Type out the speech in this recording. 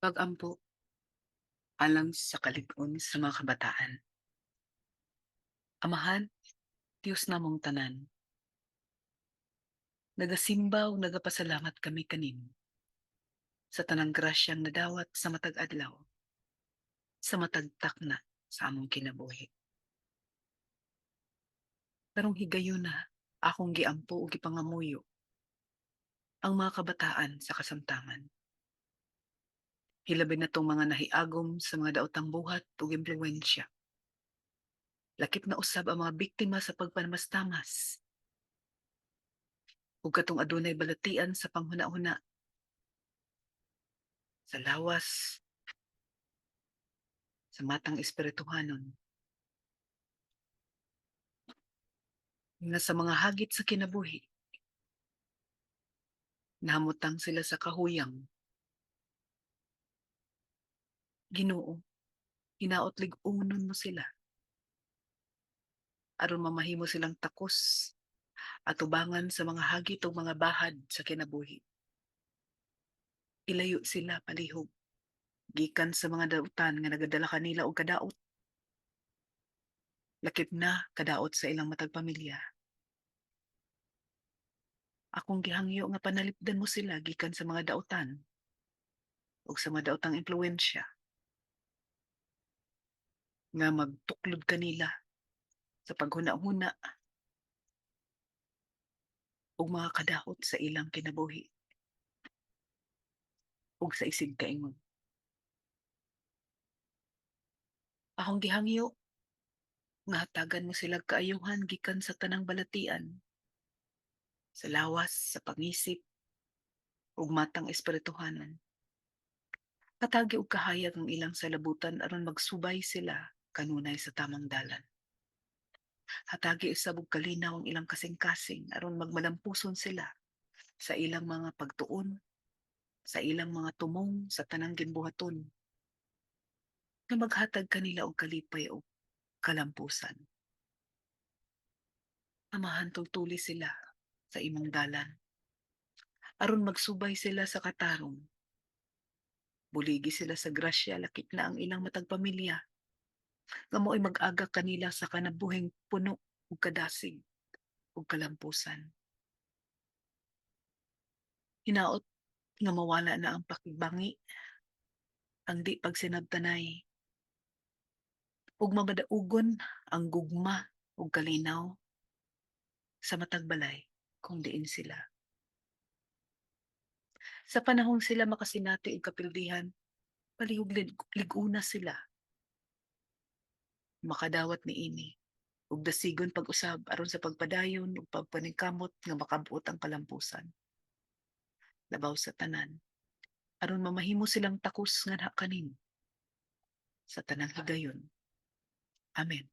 Pag-ampo alang sa kalig-on sa mga kabataan. Amahan, Diyos namong tanan, nagasimba ug nagapasalamat kami kanimo sa tanang grasyang nadawat sa matag adlaw, sa matag takna sa among kinabuhi. Karong higayon na akong giampo ug gipangamuyo ang mga kabataan sa kasamtangan. Hilabi na tong mga nahiagom sa mga daotang buhat ug impluwensya. Lakip na usab ang mga biktima sa pagpanamastamas ug katong adunay balatian sa panghuna-huna sa lawas sa matang espirituhanon nga sa mga hagit sa kinabuhi nahamutang sila sa kahuyang. Ginoo, hinaot lig-unon mo sila aron mamahimo silang takos at tubangan sa mga hagit o mga bahad sa kinabuhi. Ilayo sila palihog gikan sa mga dautan nga nagadala kanila og kadaot, lakip na kadaot sa ilang matag pamilya. Akong gihangyo nga panalipdan mo sila gikan sa mga dautan ug sa mga daotang impluwensya nga magtuklod kanila sa paghuna-huna ug mga kadaot sa ilang kinabuhi ug sa isig kaingon. Akong gihangyo nga hatagan mo sila kaayuhan gikan sa tanang balatian, sa lawas, sa pangisip ug matang espirituhanon. Katagi og kahayag ang ilang salabutan aron magsubay sila kanunay sa tamang dalan. Hatagi usab og kalinaw ang ilang kasing-kasing aron magmalampuson sila sa ilang mga pagtuon, sa ilang mga tumong sa tanang ginbuhaton nga maghatag kanila og kalipay ug kalampusan. Amahan tugtuli sila sa imong dalan aron magsubay sila sa katarong. Buligi sila sa grasya lakip na ang ilang matag pamilya nga mo'y mag-aga kanila sa kanabuhing puno ug kadasig ug kalampusan. Hinaot nga mawala na ang pakigbangi, ang di pagsinabtanay, ug mamadaugon ang gugma ug kalinaw sa matag balay kung diin sila. Sa panahong sila makasinati og kapildihan, palihog lig-una sila makadawat niini ug dasigon pag-usab aron sa pagpadayon ug pagpaningkamot nga makabuot ang kalampusan. Labaw sa tanan aron mamahimo silang takos nga kanimo sa tanang higayon. Amen.